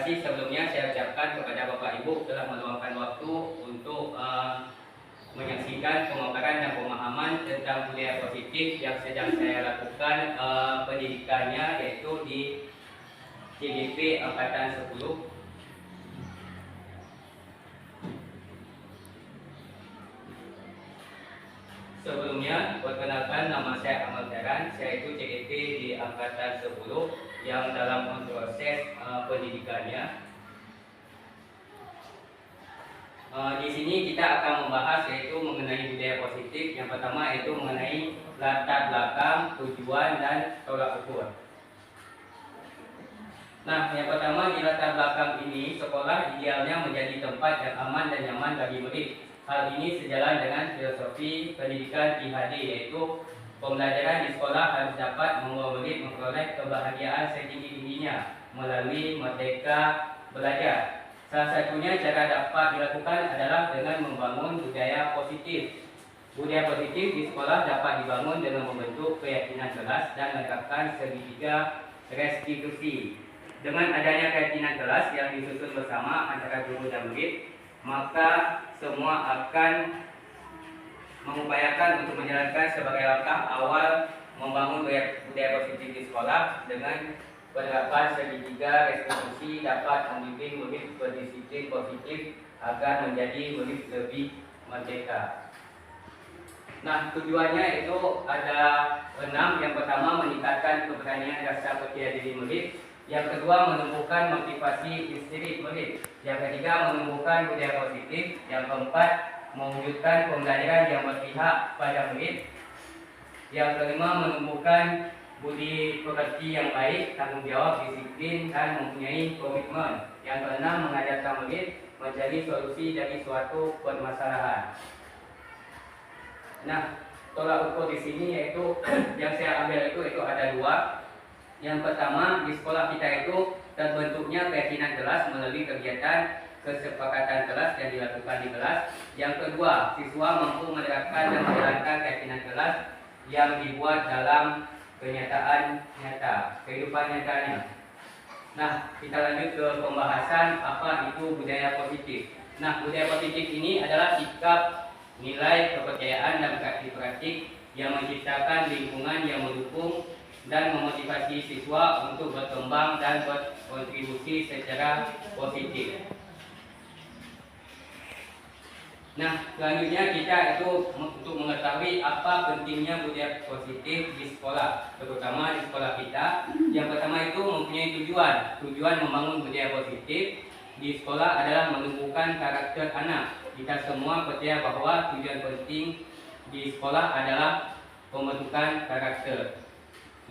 kasih sebelumnya saya ucapkan kepada Bapak Ibu telah meluangkan waktu untuk menyaksikan pemaparan dan pemahaman tentang budaya positif yang sedang saya lakukan pendidikannya, yaitu di CGP Angkatan 10. Sebelumnya, perkenalkan, nama saya Ahmad Daran, saya itu CGP di Angkatan 10 yang dalam proses pendidikannya. Di sini kita akan membahas yaitu mengenai budaya positif. Yang pertama yaitu mengenai latar belakang, tujuan, dan tolak ukur. Nah, yang pertama di latar belakang ini, sekolah idealnya menjadi tempat yang aman dan nyaman bagi murid. Hal ini sejalan dengan filosofi pendidikan IHD, yaitu pembelajaran di sekolah harus dapat membawa murid memperoleh kebahagiaan setinggi-tingginya melalui merdeka belajar. Salah satunya cara dapat dilakukan adalah dengan membangun budaya positif. Budaya positif di sekolah dapat dibangun dengan membentuk keyakinan kelas dan menerapkan segitiga restitusi. Dengan adanya keyakinan kelas yang disusun bersama antara guru dan murid, maka semua akan mengupayakan untuk menjalankan sebagai langkah awal membangun budaya positif di sekolah. Dengan penerapan segitiga restitusi dapat membimbing murid berdisiplin positif agar menjadi murid lebih merdeka. Nah, tujuannya itu ada 6. Yang pertama, meningkatkan keberanian rasa percaya diri murid. Yang kedua, menumbuhkan motivasi spirit murid. Yang ketiga, menumbuhkan budaya positif. Yang keempat, mewujudkan pembelajaran yang berpihak pada murid. Yang kelima, menumbuhkan budi pekerti yang baik, tanggung jawab, disiplin, dan mempunyai komitmen. Yang keenam, mengajarkan murid mencari solusi dari suatu permasalahan. Nah, tolak ukur di sini yaitu yang saya ambil itu ada 2. Yang pertama, di sekolah kita itu terbentuknya keyakinan kelas melalui kegiatan kesepakatan kelas yang dilakukan di kelas. Yang kedua, siswa mampu menerapkan dan menjalankan keyakinan kelas yang dibuat dalam kenyataan nyata, kehidupan nyatanya. Nah, kita lanjut ke pembahasan apa itu budaya positif. Nah, budaya positif ini adalah sikap, nilai, kepercayaan, dan praktik-praktik yang menciptakan lingkungan yang mendukung dan memotivasi siswa untuk berkembang dan berkontribusi secara positif. Nah, selanjutnya kita itu untuk mengetahui apa pentingnya budaya positif di sekolah, terutama di sekolah kita. Yang pertama itu mempunyai tujuan membangun budaya positif di sekolah adalah menumbuhkan karakter anak. Kita semua percaya bahwa tujuan penting di sekolah adalah pembentukan karakter.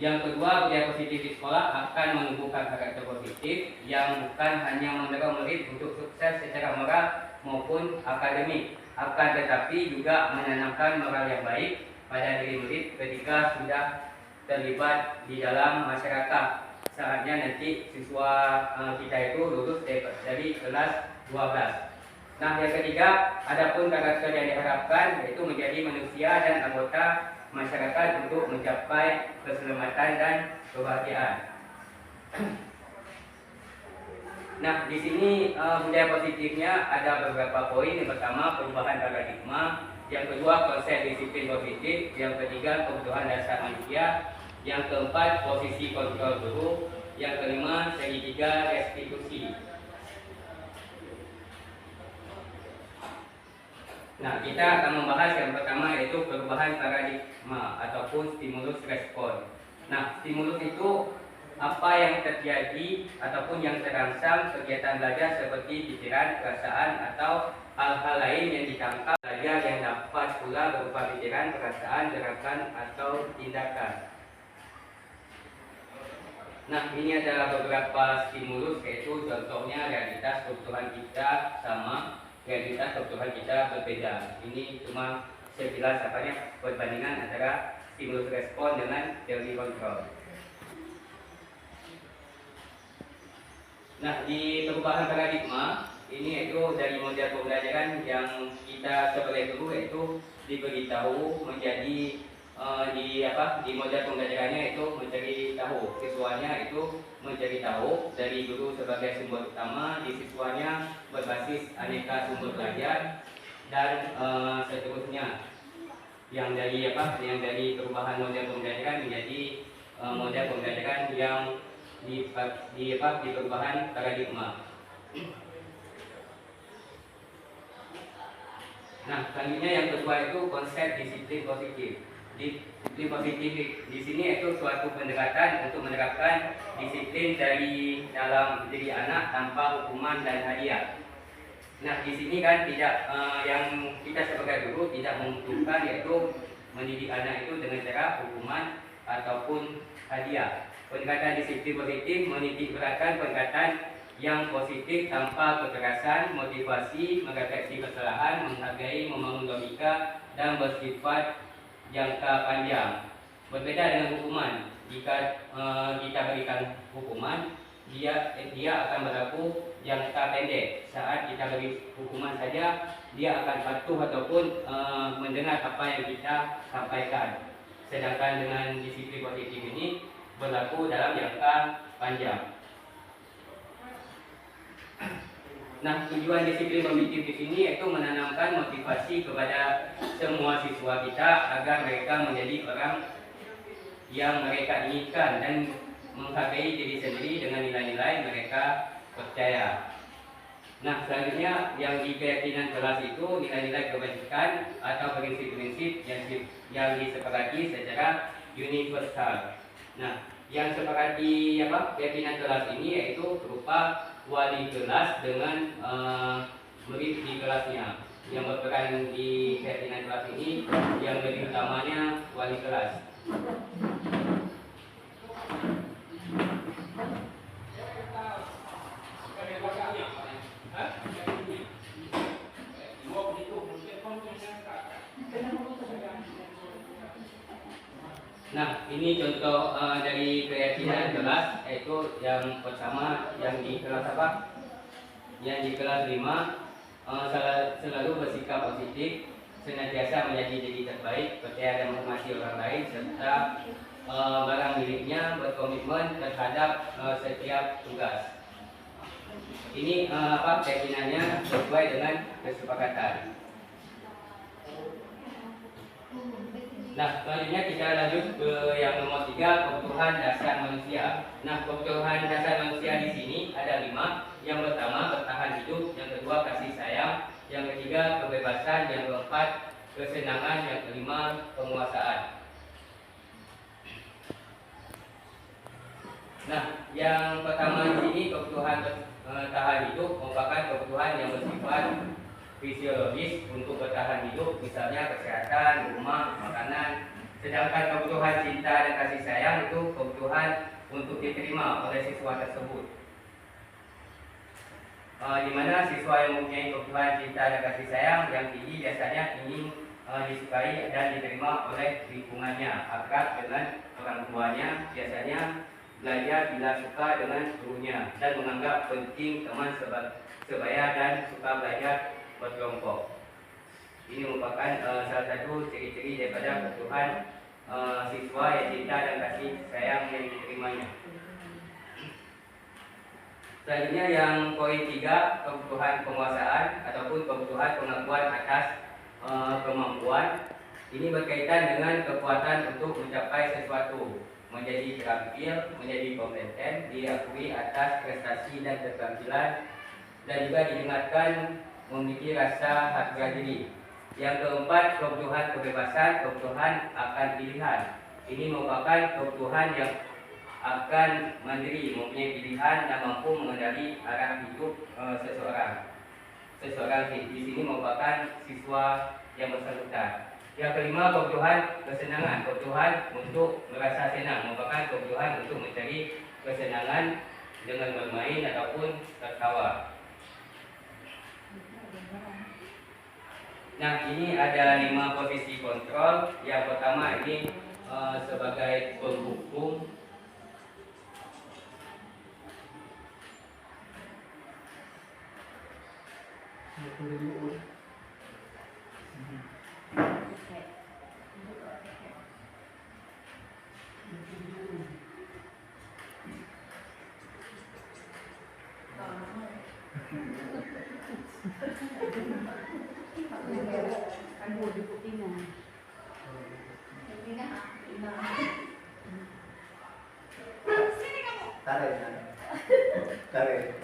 Yang kedua, budaya positif di sekolah akan menumbuhkan karakter positif yang bukan hanya mendorong murid untuk sukses secara moral maupun akademik, akan tetapi juga menanamkan moral yang baik pada diri murid ketika sudah terlibat di dalam masyarakat. Saatnya nanti siswa kita itu lulus dari kelas 12. Nah, yang ketiga, adapun karakter yang diharapkan yaitu menjadi manusia dan anggota masyarakat untuk mencapai keselamatan dan kebahagiaan. Nah, di sini budaya positifnya ada beberapa poin. Yang pertama, perubahan paradigma. Yang kedua, konsep disiplin positif. Yang ketiga, kebutuhan dasar manusia. Yang keempat, posisi kontrol guru. Yang kelima, segitiga restitusi. Nah, kita akan membahas yang pertama yaitu perubahan paradigma ataupun stimulus respon. Nah, stimulus itu apa yang terjadi ataupun yang terangsang kegiatan belajar seperti pikiran, perasaan, atau hal-hal lain yang ditangkap belajar yang dapat pula berupa pikiran, perasaan, gerakan, atau tindakan. Nah, ini adalah beberapa stimulus, yaitu contohnya realitas kebutuhan kita sama, realitas kebutuhan kita berbeda. Ini cuma sekilas perbandingan antara stimulus respon dengan teori kontrol. Nah, di perubahan paradigma ini yaitu dari model pembelajaran yang kita sebagai guru yaitu diberitahu menjadi di model pembelajarannya itu mencari tahu, siswanya itu mencari tahu dari guru sebagai sumber utama, di siswanya berbasis aneka sumber belajar dan seterusnya, yang dari perubahan model pembelajaran menjadi model pembelajaran yang di perubahan paradigma. Nah, selanjutnya yang kedua itu konsep disiplin positif. Disiplin positif di sini itu suatu pendekatan untuk menerapkan disiplin dari dalam diri anak tanpa hukuman dan hadiah. Nah, di sini kan tidak yang kita sebagai guru tidak membutuhkan yaitu mendidik anak itu dengan cara hukuman ataupun hadiah. Pendekatan disiplin positif menitik beratkan pendekatan yang positif tanpa kekerasan, motivasi, mendeteksi kesalahan, menghargai, membangun logika, dan bersifat jangka panjang. Berbeda dengan hukuman. Jika kita berikan hukuman, dia akan berlaku jangka pendek. Saat kita beri hukuman saja, dia akan patuh ataupun mendengar apa yang kita sampaikan. Sedangkan dengan disiplin positif ini berlaku dalam jangka panjang. Nah, tujuan disiplin positif di sini yaitu menanamkan motivasi kepada semua siswa kita agar mereka menjadi orang yang mereka inginkan dan menghargai diri sendiri dengan nilai-nilai mereka percaya. Nah, selanjutnya yang di keyakinan kelas itu nilai-nilai kebajikan atau prinsip-prinsip yang disepakati secara universal. Nah, yang sepakati keyakinan kelas ini yaitu berupa wali kelas dengan murid di kelasnya. Yang berperan di keyakinan kelas ini yang lebih utamanya wali kelas. Nah, ini contoh dari keyakinan kelas, yaitu yang pertama yang di kelas apa? Yang di kelas 5 selalu bersikap positif, senantiasa menjadi diri terbaik, percaya dan menghormati orang lain, serta barang miliknya, berkomitmen terhadap setiap tugas. Ini keyakinannya sesuai dengan kesepakatan. Nah, selanjutnya kita lanjut ke yang nomor 3, kebutuhan dasar manusia. Nah, kebutuhan dasar manusia di sini ada 5. Yang pertama, bertahan hidup. Yang kedua, kasih sayang. Yang ketiga, kebebasan. Yang keempat, kesenangan. Yang kelima, penguasaan. Nah, yang pertama di sini kebutuhan tahan hidup merupakan kebutuhan yang bersifat fisiologis untuk bertahan hidup, misalnya kesehatan, rumah, makanan. Sedangkan kebutuhan cinta dan kasih sayang itu kebutuhan untuk diterima oleh siswa tersebut. Di mana siswa yang mempunyai kebutuhan cinta dan kasih sayang yang tinggi biasanya ingin disukai dan diterima oleh lingkungannya, akrab dengan orang tuanya, biasanya belajar bila suka dengan gurunya, dan menganggap penting teman sebaya dan suka belajar berkelompok. Ini merupakan salah satu ciri-ciri daripada kebutuhan siswa yang cinta dan kasih sayang yang diterimanya. Selanjutnya yang poin 3, kebutuhan penguasaan ataupun kebutuhan pengakuan atas kemampuan. Ini berkaitan dengan kekuatan untuk mencapai sesuatu, menjadi terampil, menjadi kompeten, diakui atas prestasi dan keterampilan, dan juga diingatkan memiliki rasa harga diri. Yang keempat, kebutuhan kebebasan, kebutuhan akan pilihan. Ini merupakan kebutuhan yang akan mandiri, mempunyai pilihan dan mampu mengendali arah hidup seseorang di sini merupakan siswa yang bersangkutan. Yang kelima, kebutuhan kesenangan, kebutuhan untuk merasa senang, merupakan kebutuhan untuk mencari kesenangan dengan bermain ataupun tertawa. Nah, ini ada 5 posisi kontrol. Yang pertama ini sebagai penghukum. Tarik, tarik.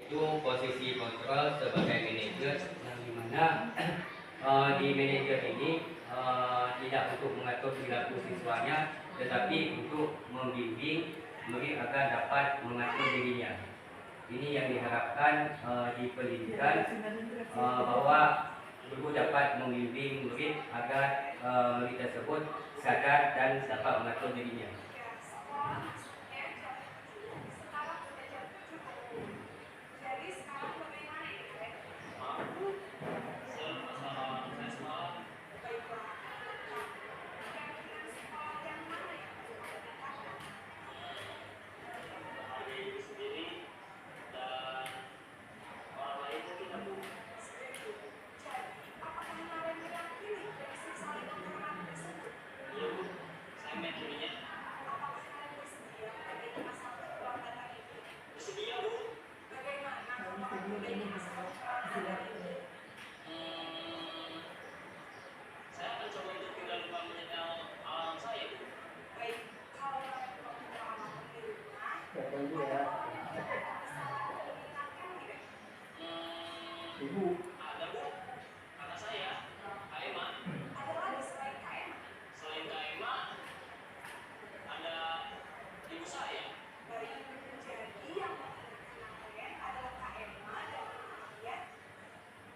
Itu posisi kontrol sebagai manajer yang dimana di manajer ini tidak untuk mengatur perilaku siswanya, tetapi untuk membimbing murid agar dapat mengatur dirinya. Ini yang diharapkan di pendidikan, bahwa guru dapat membimbing murid agar murid tersebut sadar dan dapat mengatur dirinya. Ibu. Ada bu, kata saya, Kak Emma. Ada lagi selain Kak Emma? Selain Kak Emma, ada ibu saya. Baik, jadi yang kemarin adalah Kak Emma dan ya.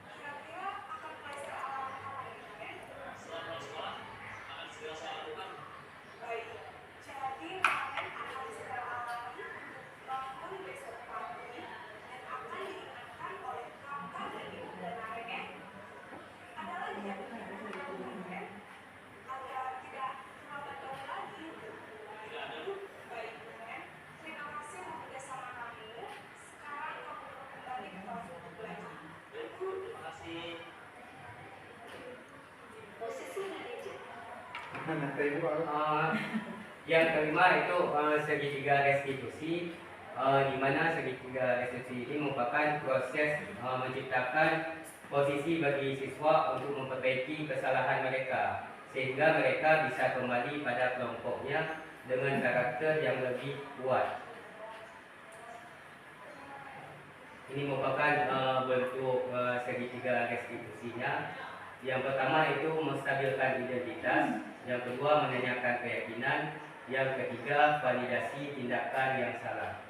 Kira-kira akan belajar apa lagi kalian? Setelah pulang sekolah, akan segera saya lakukan. Baik, jadi kalian akan segera alami bangun besok pagi dan akan diingatkan oleh kakak dan ibu dan Aren ya. Ada lagi yang kalian agar tidak terlambat bangun lagi. Tidak ada bu. Baik Ren, terima kasih bekerja sama kamu. Sekarang kamu kembali ke kelas untuk belajar. Baik bu, terima kasih. Posisi manajer. Yang kelima itu segitiga restitusi, di mana segitiga restitusi ini merupakan proses menciptakan posisi bagi siswa untuk memperbaiki kesalahan mereka, sehingga mereka bisa kembali pada kelompoknya dengan karakter yang lebih kuat. Ini merupakan bentuk segitiga restitusinya. Yang pertama itu menstabilkan identitas, yang kedua menanyakan keyakinan, yang ketiga validasi tindakan yang salah.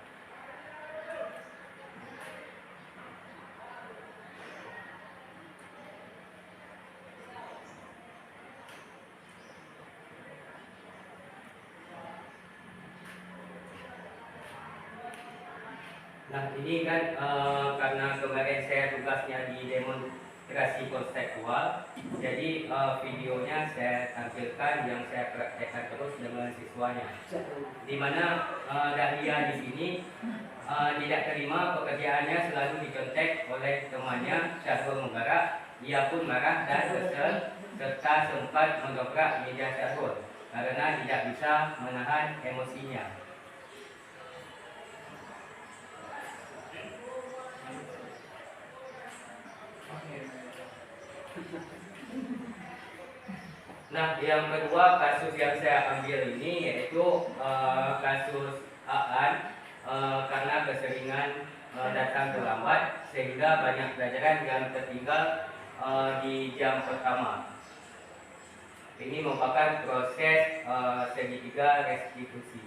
Nah ini kan karena kemarin saya tugasnya di demonstrasi konseptual, jadi videonya saya tampilkan yang saya praktekkan terus dengan siswanya. Di mana Dahlia di sini tidak terima pekerjaannya selalu dicontek oleh temannya Syahrul Mubarak. Ia pun marah dan kesal serta sempat mendobrak meja Syahrul karena tidak bisa menahan emosinya. Nah, yang kedua kasus yang saya ambil ini yaitu kasus Aan, karena keseringan datang terlambat sehingga banyak pelajaran yang tertinggal di jam pertama. Ini merupakan proses segitiga restitusi.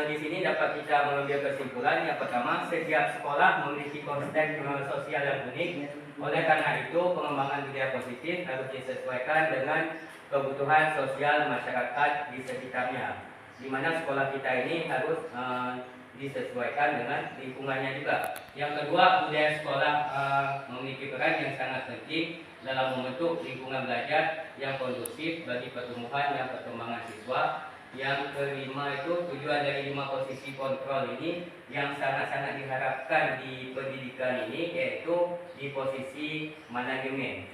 Di sini dapat kita mengambil kesimpulan. Yang pertama, setiap sekolah memiliki konteks sosial yang unik. Oleh karena itu, pengembangan budaya positif harus disesuaikan dengan kebutuhan sosial masyarakat di sekitarnya, di mana sekolah kita ini harus disesuaikan dengan lingkungannya juga. Yang kedua, budaya sekolah memiliki peran yang sangat penting dalam membentuk lingkungan belajar yang kondusif bagi pertumbuhan dan perkembangan siswa. Yang kelima itu tujuan dari 5 posisi kontrol ini yang sangat-sangat diharapkan di pendidikan ini, yaitu di posisi manajemen.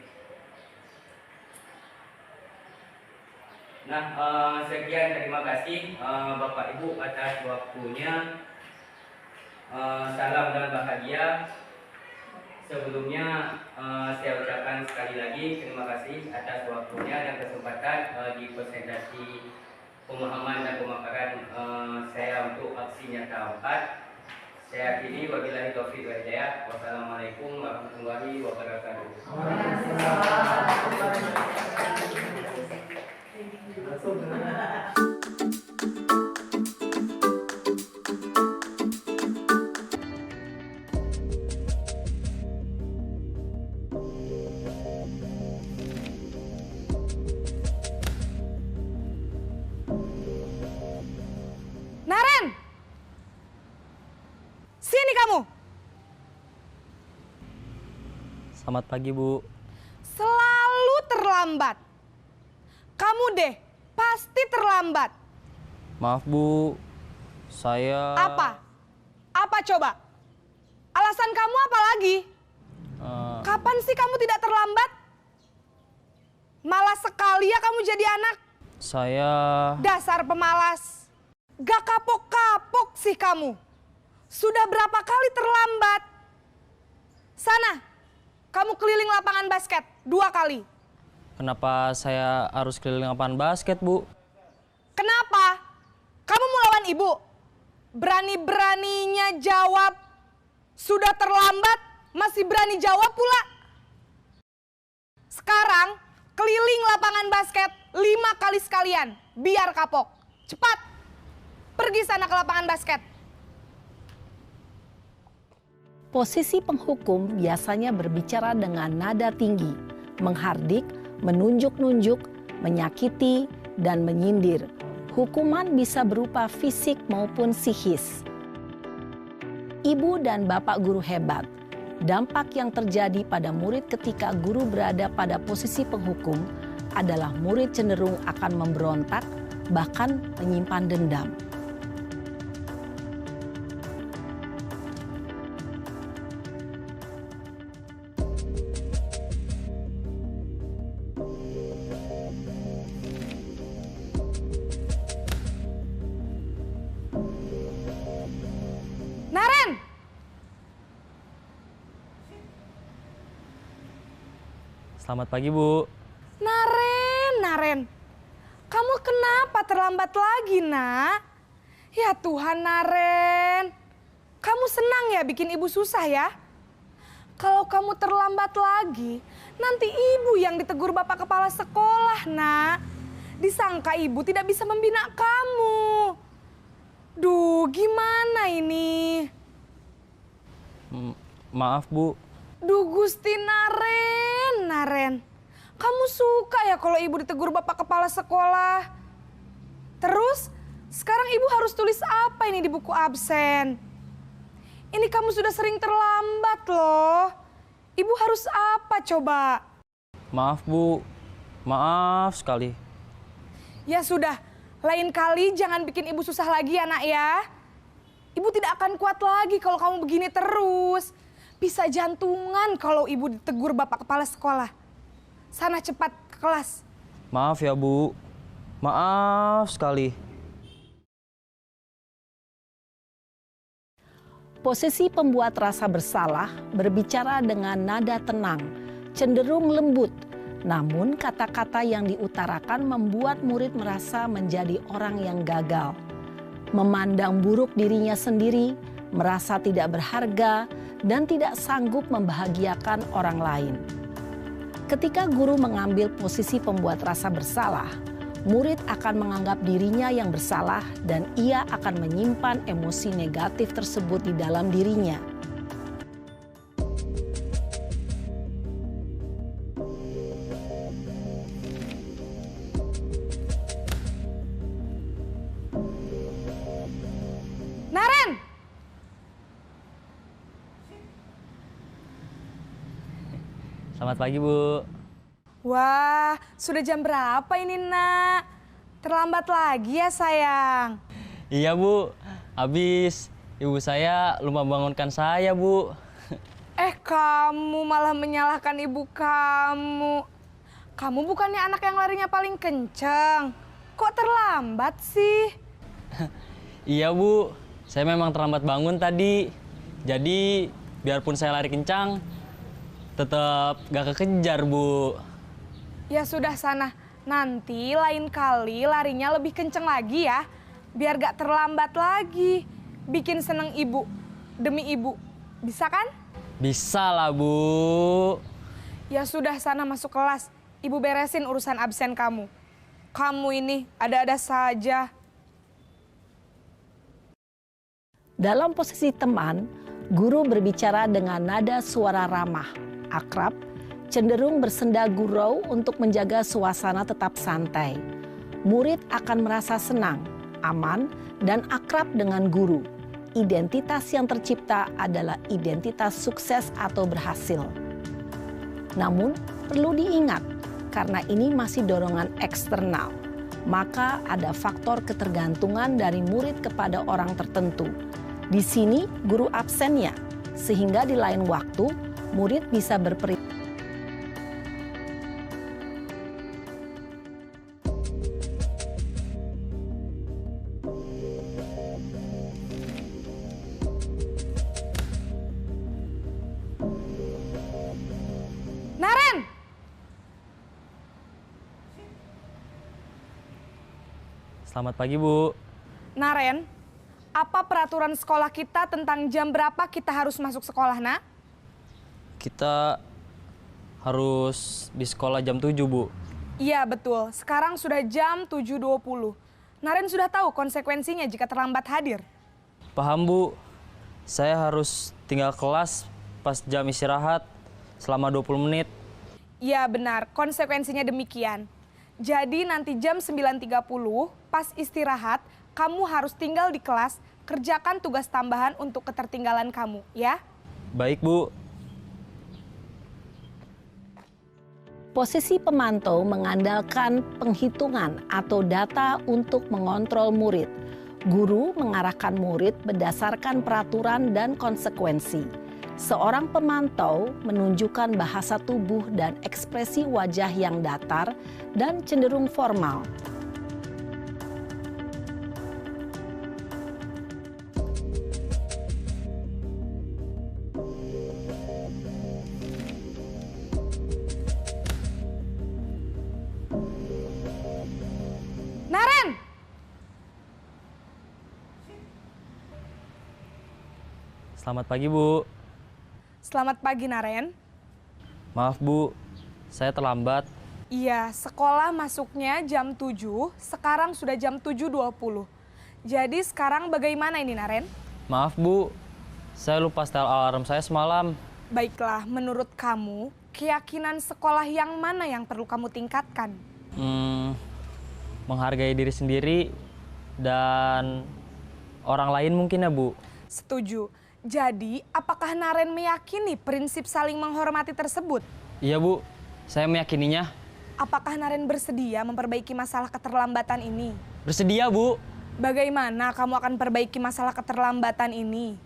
Sekian, terima kasih Bapak Ibu atas waktunya. Salam dan bahagia. Sebelumnya saya ucapkan sekali lagi terima kasih atas waktunya dan kesempatan di presentasi pemahaman dan pemaparan saya untuk aksi nyata 4. Saya akhiri, wabillahi taufiq wal hidayah. Wassalamualaikum warahmatullahi wabarakatuh. Naren! Sini kamu! Selamat pagi, Bu. Selalu terlambat. Kamu deh, pasti terlambat. Maaf, Bu. Saya... Apa? Apa coba? Alasan kamu apa lagi? Kapan sih kamu tidak terlambat? Malas sekali ya kamu jadi anak. Saya... Dasar pemalas. Gak kapok-kapok sih kamu. Sudah berapa kali terlambat? Sana, kamu keliling lapangan basket 2 kali. Kenapa saya harus keliling lapangan basket, Bu? Kenapa? Kamu mau lawan ibu? Berani-beraninya jawab. Sudah terlambat, masih berani jawab pula. Sekarang, keliling lapangan basket 5 kali sekalian. Biar kapok. Cepat, pergi sana ke lapangan basket. Posisi penghukum biasanya berbicara dengan nada tinggi, menghardik, menunjuk-nunjuk, menyakiti, dan menyindir. Hukuman bisa berupa fisik maupun psikis. Ibu dan bapak guru hebat. Dampak yang terjadi pada murid ketika guru berada pada posisi penghukum adalah murid cenderung akan memberontak, bahkan menyimpan dendam. Naren! Selamat pagi, Bu. Naren. Kamu kenapa terlambat lagi, nak? Ya Tuhan, Naren. Kamu senang ya bikin ibu susah ya? Kalau kamu terlambat lagi, nanti ibu yang ditegur bapak kepala sekolah, nak. Disangka ibu tidak bisa membina kamu. Duh, gimana ini? Maaf, Bu. Duh, Gusti Naren. Kamu suka ya kalau ibu ditegur bapak kepala sekolah? Terus, sekarang ibu harus tulis apa ini di buku absen? Ini kamu sudah sering terlambat loh. Ibu harus apa coba? Maaf, Bu. Maaf sekali. Ya sudah, lain kali jangan bikin ibu susah lagi ya, nak ya. Ibu tidak akan kuat lagi kalau kamu begini terus. Bisa jantungan kalau ibu ditegur bapak kepala sekolah. Sana cepat ke kelas. Maaf ya, Bu. Maaf sekali. Posisi pembuat rasa bersalah berbicara dengan nada tenang, cenderung lembut. Namun kata-kata yang diutarakan membuat murid merasa menjadi orang yang gagal. Memandang buruk dirinya sendiri, merasa tidak berharga, dan tidak sanggup membahagiakan orang lain. Ketika guru mengambil posisi pembuat rasa bersalah, murid akan menganggap dirinya yang bersalah dan ia akan menyimpan emosi negatif tersebut di dalam dirinya. Naren! Selamat pagi, Bu. Wah, sudah jam berapa ini, Nak? Terlambat lagi ya, sayang. Iya, Bu. Habis ibu saya lupa bangunkan saya, Bu. Kamu malah menyalahkan ibu kamu. Kamu bukannya anak yang larinya paling kenceng. Kok terlambat sih? Iya, Bu. Saya memang terlambat bangun tadi. Jadi, biarpun saya lari kencang, tetap gak kekejar, Bu. Ya sudah sana, nanti lain kali larinya lebih kenceng lagi ya. Biar gak terlambat lagi. Bikin seneng ibu, demi ibu. Bisa kan? Bisa lah, Bu. Ya sudah sana masuk kelas. Ibu beresin urusan absen kamu. Kamu ini ada-ada saja. Dalam posisi teman, guru berbicara dengan nada suara ramah, akrab, cenderung bersenda gurau untuk menjaga suasana tetap santai. Murid akan merasa senang, aman, dan akrab dengan guru. Identitas yang tercipta adalah identitas sukses atau berhasil. Namun, perlu diingat, karena ini masih dorongan eksternal, maka ada faktor ketergantungan dari murid kepada orang tertentu. Di sini guru absennya, sehingga di lain waktu murid bisa berperi. Naren! Selamat pagi, Bu. Naren, apa peraturan sekolah kita tentang jam berapa kita harus masuk sekolah, Nak? Kita harus di sekolah jam 7, Bu. Iya, betul. Sekarang sudah jam 7.20. Naren sudah tahu konsekuensinya jika terlambat hadir. Paham, Bu. Saya harus tinggal kelas pas jam istirahat selama 20 menit. Iya, benar. Konsekuensinya demikian. Jadi nanti jam 9.30 pas istirahat, kamu harus tinggal di kelas, kerjakan tugas tambahan untuk ketertinggalan kamu, ya? Baik, Bu. Posisi pemantau mengandalkan penghitungan atau data untuk mengontrol murid. Guru mengarahkan murid berdasarkan peraturan dan konsekuensi. Seorang pemantau menunjukkan bahasa tubuh dan ekspresi wajah yang datar dan cenderung formal. Naren! Selamat pagi, Bu. Selamat pagi, Naren. Maaf, Bu. Saya terlambat. Iya, sekolah masuknya jam 7, sekarang sudah jam 7.20. Jadi sekarang bagaimana ini, Naren? Maaf, Bu. Saya lupa setel alarm saya semalam. Baiklah, menurut kamu, keyakinan sekolah yang mana yang perlu kamu tingkatkan? Menghargai diri sendiri dan orang lain mungkin ya, Bu. Setuju. Jadi, apakah Naren meyakini prinsip saling menghormati tersebut? Iya, Bu. Saya meyakininya. Apakah Naren bersedia memperbaiki masalah keterlambatan ini? Bersedia, Bu. Bagaimana kamu akan perbaiki masalah keterlambatan ini?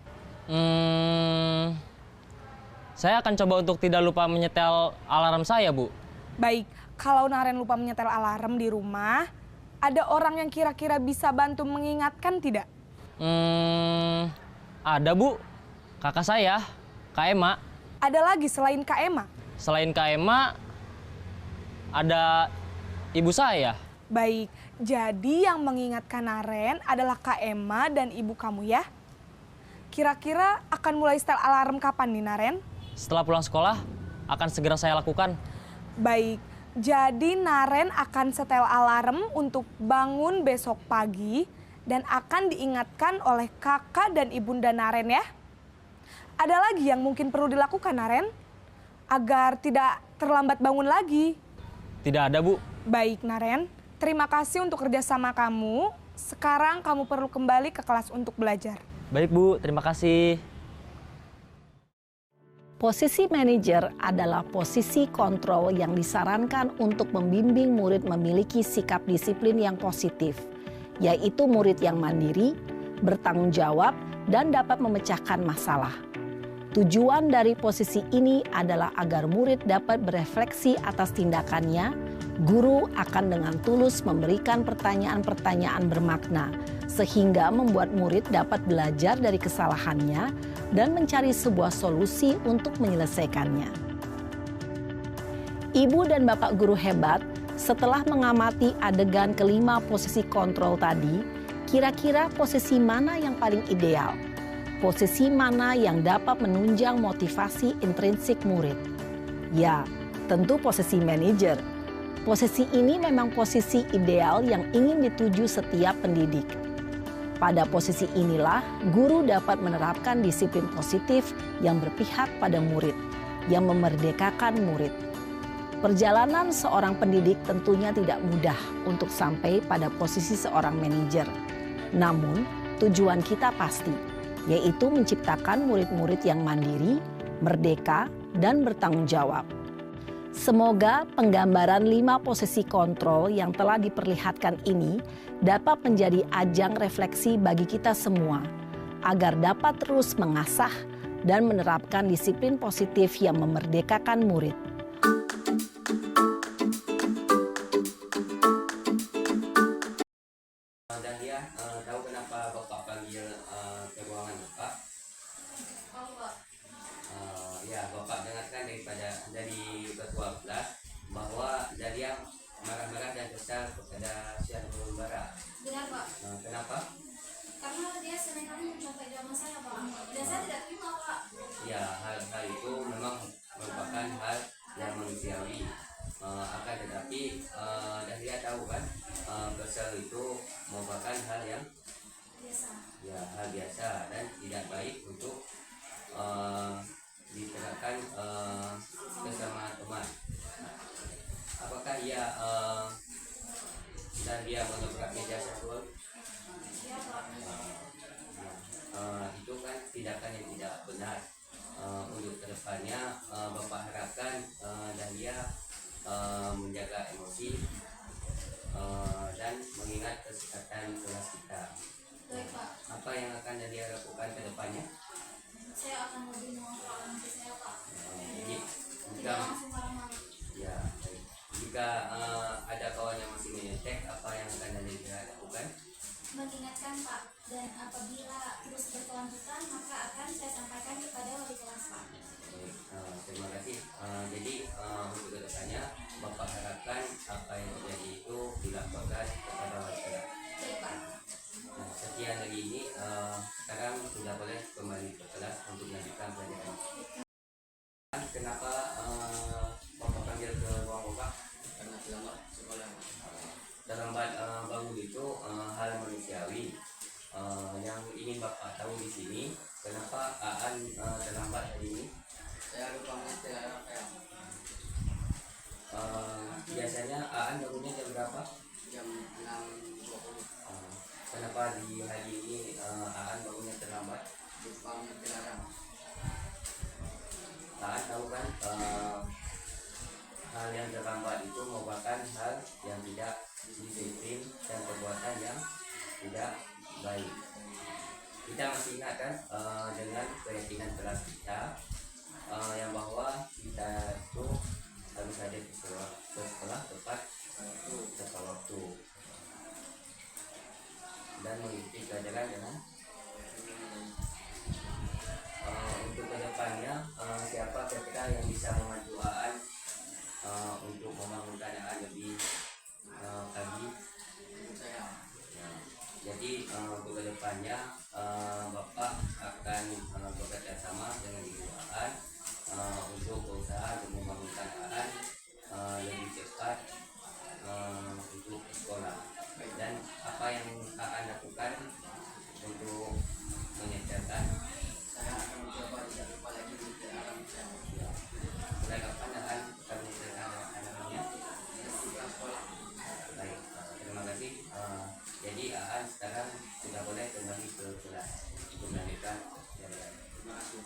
Saya akan coba untuk tidak lupa menyetel alarm saya, Bu. Baik, kalau Naren lupa menyetel alarm di rumah, ada orang yang kira-kira bisa bantu mengingatkan tidak? Ada, Bu. Kakak saya, Kak Ema. Ada lagi selain Kak Ema? Selain Kak Ema, ada ibu saya. Baik, jadi yang mengingatkan Naren adalah Kak Ema dan ibu kamu ya. Kira-kira akan mulai setel alarm kapan nih Naren? Setelah pulang sekolah, akan segera saya lakukan. Baik, jadi Naren akan setel alarm untuk bangun besok pagi dan akan diingatkan oleh kakak dan ibunda Naren ya. Ada lagi yang mungkin perlu dilakukan Naren? Agar tidak terlambat bangun lagi. Tidak ada, Bu. Baik Naren, terima kasih untuk kerjasama kamu. Sekarang kamu perlu kembali ke kelas untuk belajar. Baik, Bu. Terima kasih. Posisi manajer adalah posisi kontrol yang disarankan untuk membimbing murid memiliki sikap disiplin yang positif, yaitu murid yang mandiri, bertanggung jawab, dan dapat memecahkan masalah. Tujuan dari posisi ini adalah agar murid dapat berefleksi atas tindakannya. Guru akan dengan tulus memberikan pertanyaan-pertanyaan bermakna, sehingga membuat murid dapat belajar dari kesalahannya dan mencari sebuah solusi untuk menyelesaikannya. Ibu dan Bapak guru hebat, setelah mengamati adegan kelima posisi kontrol tadi, kira-kira posisi mana yang paling ideal? Posisi mana yang dapat menunjang motivasi intrinsik murid? Ya, tentu posisi manajer. Posisi ini memang posisi ideal yang ingin dituju setiap pendidik. Pada posisi inilah, guru dapat menerapkan disiplin positif yang berpihak pada murid, yang memerdekakan murid. Perjalanan seorang pendidik tentunya tidak mudah untuk sampai pada posisi seorang manajer. Namun, tujuan kita pasti, yaitu menciptakan murid-murid yang mandiri, merdeka, dan bertanggung jawab. Semoga penggambaran 5 posisi kontrol yang telah diperlihatkan ini dapat menjadi ajang refleksi bagi kita semua, agar dapat terus mengasah dan menerapkan disiplin positif yang memerdekakan murid. Dahlia, tahu kenapa Bapak panggil ke ruangan Bapak? Ya, Bapak dengarkan dari ketua kelas bahwa Dahlia marah-marah dan kesal kepada Syah Bara. Benar Pak, Kenapa? karena dia seringkali mencapai drama saya Pak, dan saya tidak terima Pak. Ya, hal itu memang merupakan hal yang manusiawi. Akan tetapi Dahlia tahu kan, kesal itu merupakan hal yang Biasa. ya hal biasa dan tidak baik untuk diterapkan bersama teman. Apakah ia dan dia menabrak meja seksual? Ya Pak. Itu kan tindakan yang tidak benar. Untuk kedepannya Bapak harapkan Dahlia menjaga emosi dan mengingat kesehatan kelas kita. Baik Pak, Apa yang akan Dahlia lakukan ke depannya? saya akan lebih mengontrol nanti saya Pak. Jadi Tidak jika langsung marah-marah. ya baik. Jika ada kawan yang masih menyetek, apa yang akan Dahlia lakukan? Mengingatkan Pak, dan apabila terus berkelanjutan maka akan saya sampaikan kepada wali kelas Pak. Baik, terima kasih. Jadi untuk kedepannya Bapak harapkan apa yang terjadi itu dilaporkan kepada wali kelas. Baik Pak. Nah, sekian dari ini, sekarang sudah boleh kembali ke kelas untuk melanjutkan pelajaran. Kenapa Bapak panggil ke ruang Bapak? Karena terlambat sekolah. Terlambat bangun itu hal manusiawi. Yang ingin Bapak tahu di sini, kenapa Aan terlambat hari ini? Saya lupa menyetel biasanya Aan bangunnya jam berapa? Jam 6.20. Kenapa di hari ini Aan bangunnya terlambat? Lupa menyetel alarm. Aan tahu kan hal yang terlambat itu merupakan hal yang tidak disiplin dan perbuatan yang tidak baik. Kita masih ingat kan dengan keyakinan kelas kita yang bahwa kita itu harus hadir ke sekolah tepat waktu dan mengikuti pelajaran dengan untuk kedepannya siapa kira-kira yang bisa membantu Aan untuk membangunkan Aan lebih pagi? Saya. Ya. Jadi untuk kedepannya Bapak akan Sekarang sudah boleh kembali ke kelas untuk melanjutkan. Terima kasih.